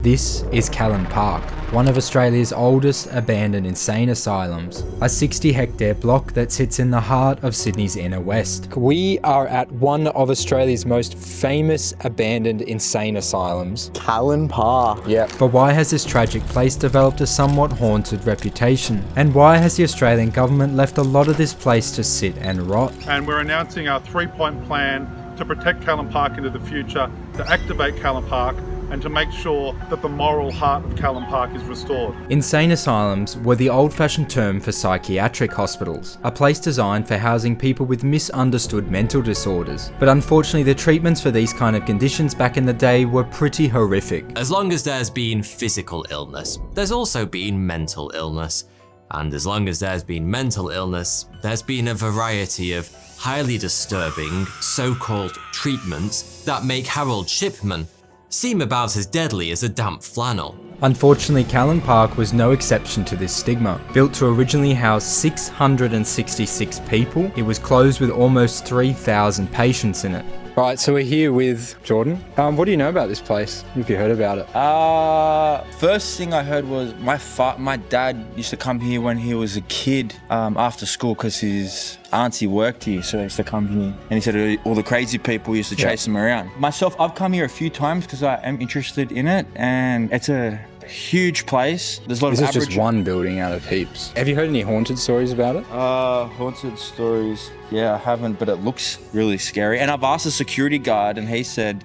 This is Callan Park, one of Australia's oldest abandoned insane asylums, a 60-hectare block that sits in the heart of Sydney's inner west. We are at one of Australia's most famous abandoned insane asylums, Callan Park. Yeah. But why has this tragic place developed a somewhat haunted reputation? And why has the Australian government left a lot of this place to sit and rot? And we're announcing our 3-point plan to protect Callan Park into the future, to activate Callan Park, and to make sure that the moral heart of Callan Park is restored. Insane asylums were the old-fashioned term for psychiatric hospitals, a place designed for housing people with misunderstood mental disorders. But unfortunately, the treatments for these kind of conditions back in the day were pretty horrific. As long as there's been physical illness, there's also been mental illness. And as long as there's been mental illness, there's been a variety of highly disturbing so-called treatments that make Harold Shipman seem about as deadly as a damp flannel. Unfortunately, Callan Park was no exception to this stigma. Built to originally house 666 people, it was closed with almost 3,000 patients in it. Right, so we're here with Jordan. What do you know about this place? Have you heard about it? First thing I heard was my dad used to come here when he was a kid after school because his auntie worked here, so he used to come here. And he said all the crazy people used to chase him around. Myself, I've come here a few times because I am interested in it, and it's a huge place. There's a lot of This is just one building out of heaps. Have you heard any haunted stories about it? Haunted stories. Yeah, I haven't, but it looks really scary. And I've asked the security guard, and he said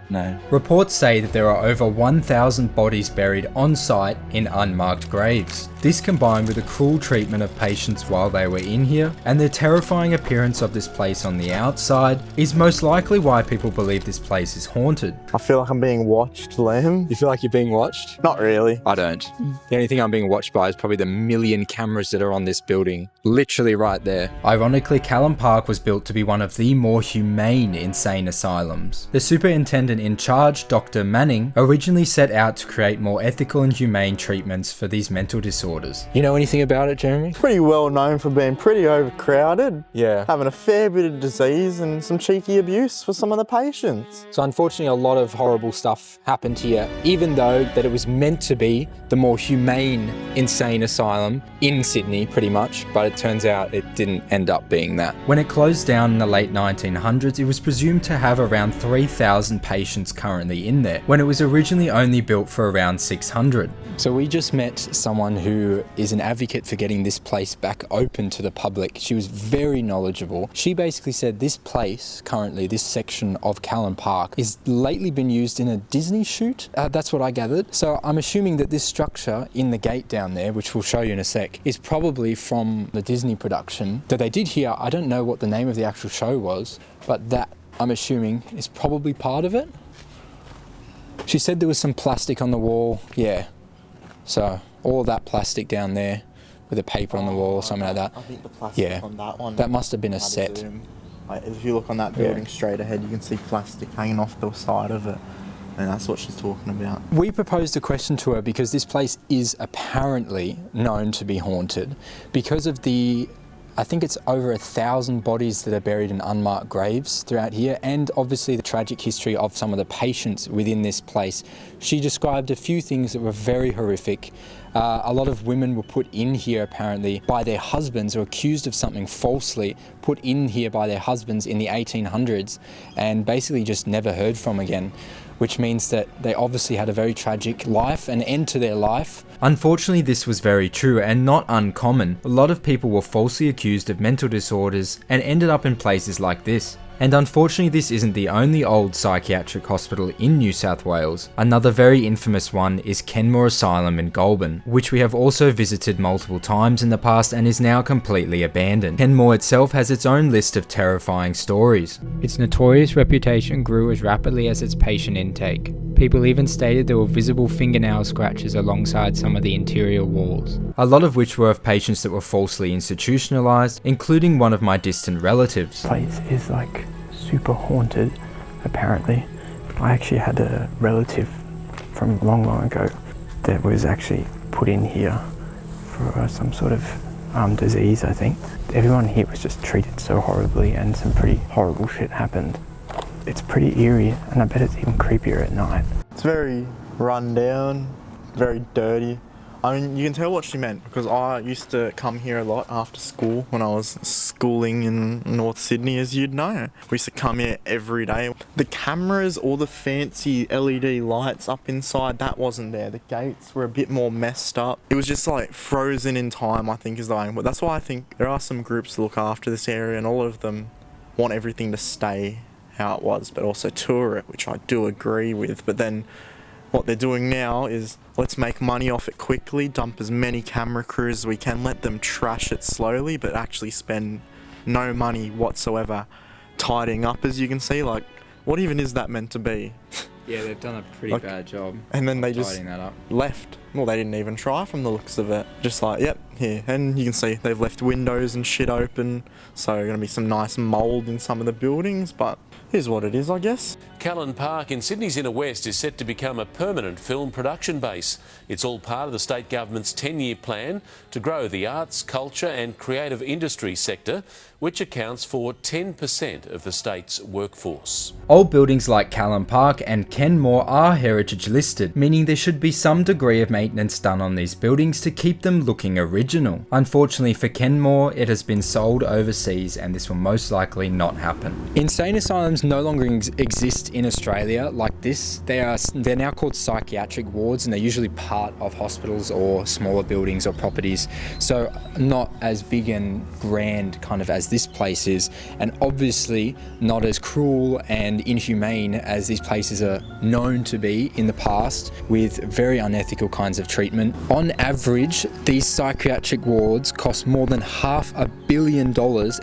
no. Reports say that there are over 1,000 bodies buried on site in unmarked graves. This, combined with the cruel treatment of patients while they were in here, and the terrifying appearance of this place on the outside, is most likely why people believe this place is haunted. I feel like I'm being watched, Liam. You feel like you're being watched? Not really. I don't. The only thing I'm being watched by is probably the million cameras that are on this building. Literally right there. Ironically, Callan Park was built to be one of the more humane insane asylums. The superintendent in charge, Dr. Manning, originally set out to create more ethical and humane treatments for these mental disorders. You know anything about it, Jeremy? Pretty well known for being pretty overcrowded. Yeah. Having a fair bit of disease and some cheeky abuse for some of the patients. So unfortunately, a lot of horrible stuff happened here, even though that it was meant to be the more humane insane asylum in Sydney, pretty much, but it turns out it didn't end up being that. When it closed down in the late 1900s, it was presumed to have around 3,000 patients currently in there, when it was originally only built for around 600. So we just met someone who is an advocate for getting this place back open to the public. She was very knowledgeable. She basically said this place, currently this section of Callan Park, is lately been used in a Disney shoot. That's what I gathered. So I'm assuming that this structure in the gate down there, which we'll show you in a sec, is probably from the Disney production that they did here. I don't know what the name of the actual show was, but that, I'm assuming, is probably part of it. She said there was some plastic on the wall. Yeah. So all that plastic down there with the paper on the wall or something like that. I think the plastic on that one. That must have been a set. If you look on that building straight ahead, you can see plastic hanging off the side of it. And that's what she's talking about. We proposed a question to her because this place is apparently known to be haunted because of I think it's over 1,000 bodies that are buried in unmarked graves throughout here, and obviously the tragic history of some of the patients within this place. She described a few things that were very horrific. A lot of women were put in here apparently by their husbands, or accused of something falsely, put in here by their husbands in the 1800s, and basically just never heard from again, which means that they obviously had a very tragic life, an end to their life. Unfortunately, this was very true and not uncommon. A lot of people were falsely accused of mental disorders and ended up in places like this. And unfortunately, this isn't the only old psychiatric hospital in New South Wales. Another very infamous one is Kenmore Asylum in Goulburn, which we have also visited multiple times in the past and is now completely abandoned. Kenmore itself has its own list of terrifying stories. Its notorious reputation grew as rapidly as its patient intake. People even stated there were visible fingernail scratches alongside some of the interior walls, a lot of which were of patients that were falsely institutionalized, including one of my distant relatives. This place is like super haunted, apparently. I actually had a relative from long ago that was actually put in here for some sort of disease, I think. Everyone here was just treated so horribly, and some pretty horrible shit happened. It's pretty eerie, and I bet it's even creepier at night. It's very run down, very dirty. I mean, you can tell what she meant because I used to come here a lot after school when I was schooling in North Sydney, as you'd know. We used to come here every day. The cameras, all the fancy LED lights up inside, that wasn't there. The gates were a bit more messed up. It was just like frozen in time, I think is the way. But that's why I think there are some groups that look after this area and all of them want everything to stay how it was, but also tour it, which I do agree with. But then what they're doing now is let's make money off it quickly, dump as many camera crews as we can, let them trash it slowly, but actually spend no money whatsoever tidying up, as you can see. Like, what even is that meant to be? Yeah, they've done a pretty bad job. And then they just tidying that up. left. Well, they didn't even try from the looks of it. Just like, yep, here. And you can see they've left windows and shit open. So going to be some nice mould in some of the buildings, but here's what it is, I guess. Callan Park in Sydney's inner west is set to become a permanent film production base. It's all part of the state government's 10-year plan to grow the arts, culture and creative industry sector, which accounts for 10% of the state's workforce. Old buildings like Callan Park and Kenmore are heritage listed, meaning there should be some degree of maintenance done on these buildings to keep them looking original. Unfortunately for Kenmore, it has been sold overseas and this will most likely not happen. Insane asylums no longer exist in Australia like this. They're now called psychiatric wards and they're usually part of hospitals or smaller buildings or properties, so not as big and grand kind of as this place is, and obviously not as cruel and inhumane as these places are known to be in the past, with very unethical kinds of treatment. On average, these psychiatric wards cost more than $500 million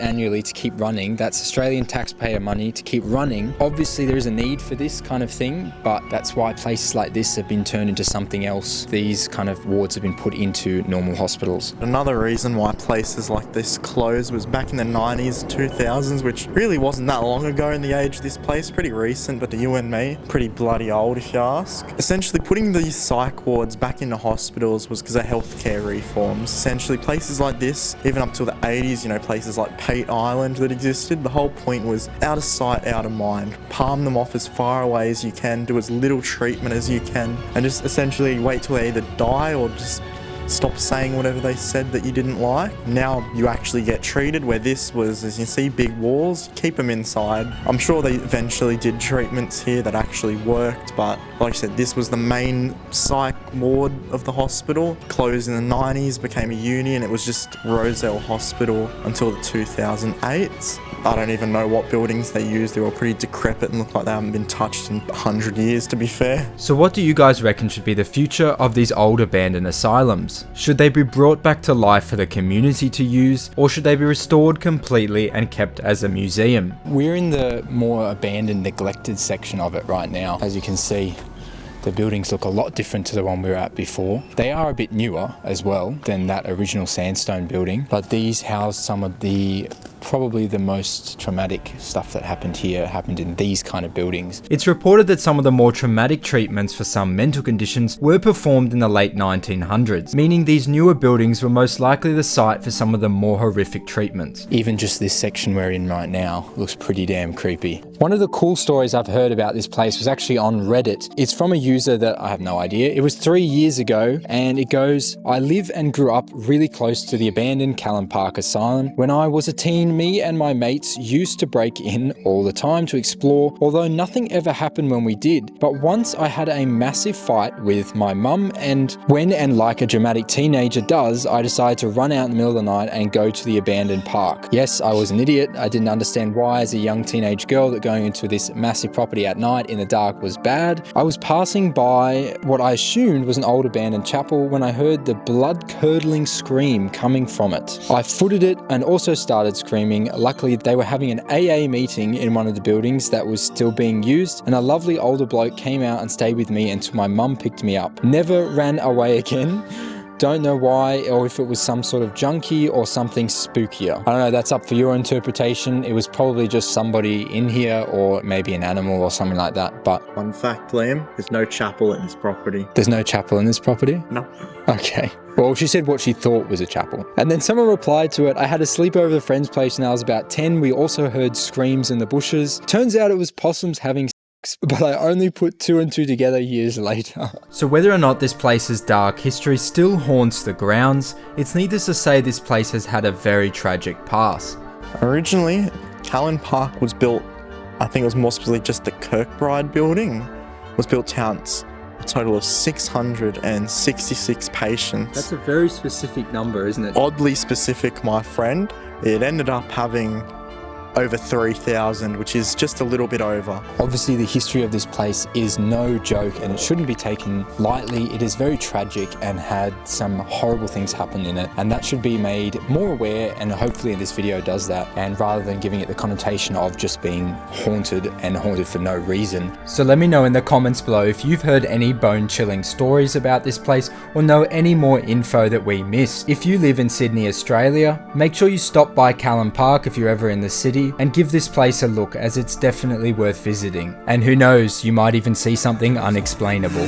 annually to keep running. That's Australian taxpayer money to keep running. Obviously there is a need for this kind of thing, but that's why places like this have been turned into something else. These kind of wards have been put into normal hospitals. Another reason why places like this closed was back in the 90s, 2000s, which really wasn't that long ago in the age of this place. Pretty recent, but to you and me, pretty bloody old if you ask. Essentially putting these psych wards back into hospitals was because of healthcare reforms. Essentially places like this, even up till the 80s, you know, places like Pate Island that existed, the whole point was out of sight, out of mind. Palm them off as far away as you can, do as little treatment as you can, and just essentially wait till they either die or just stop saying whatever they said that you didn't like. Now you actually get treated, where this was, as you see, big walls, keep them inside. I'm sure they eventually did treatments here that actually worked, but like I said, this was the main psych ward of the hospital. Closed in the 90s, became a uni, and it was just Rozelle Hospital until the 2008s. I don't even know what buildings they used. They were pretty decrepit and look like they haven't been touched in 100 years, to be fair. So what do you guys reckon should be the future of these old abandoned asylums? Should they be brought back to life for the community to use, or should they be restored completely and kept as a museum? We're in the more abandoned, neglected section of it right now. As you can see, the buildings look a lot different to the one we were at before. They are a bit newer as well than that original sandstone building, but these house some of probably the most traumatic stuff that happened here happened in these kind of buildings. It's reported that some of the more traumatic treatments for some mental conditions were performed in the late 1900s, meaning these newer buildings were most likely the site for some of the more horrific treatments. Even just this section we're in right now looks pretty damn creepy. One of the cool stories I've heard about this place was actually on Reddit. It's from a user that I have no idea. It was 3 years ago, and it goes, "I live and grew up really close to the abandoned Callan Park Asylum. When I was a teen, me and my mates used to break in all the time to explore, although nothing ever happened when we did. But once I had a massive fight with my mum, and when and like a dramatic teenager does, I decided to run out in the middle of the night and go to the abandoned park. Yes, I was an idiot. I didn't understand why as a young teenage girl that going into this massive property at night in the dark was bad. I was passing by what I assumed was an old abandoned chapel when I heard the blood-curdling scream coming from it. I footed it and also started screaming. Luckily, they were having an AA meeting in one of the buildings that was still being used, and a lovely older bloke came out and stayed with me until my mum picked me up. Never ran away again. Don't know why, or if it was some sort of junkie or something spookier. I don't know, that's up for your interpretation. It was probably just somebody in here, or maybe an animal or something like that, but..." Fun fact, Liam, there's no chapel in this property. There's no chapel in this property? No. Okay. Well, she said what she thought was a chapel. And then someone replied to it, "I had a sleepover at a friend's place when I was about 10. We also heard screams in the bushes. Turns out it was possums having but I only put 2 and 2 together years later. So whether or not this place is dark, history still haunts the grounds. It's needless to say this place has had a very tragic past. Originally, Callan Park was built, I think it was more specifically just the Kirkbride building, was built to house a total of 666 patients. That's a very specific number, isn't it? Oddly specific, my friend. It ended up having over 3,000, which is just a little bit over. Obviously the history of this place is no joke and it shouldn't be taken lightly. It is very tragic and had some horrible things happen in it, and that should be made more aware, and hopefully this video does that, and rather than giving it the connotation of just being haunted and haunted for no reason. So let me know in the comments below if you've heard any bone-chilling stories about this place or know any more info that we missed. If you live in Sydney, Australia, make sure you stop by Callan Park if you're ever in the city and give this place a look, as it's definitely worth visiting. And who knows, you might even see something unexplainable.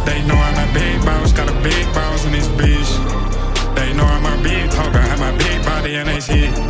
They know I'm a big boss, got a big boss in this bitch. They know I'm a big talker, have my big body and they shit.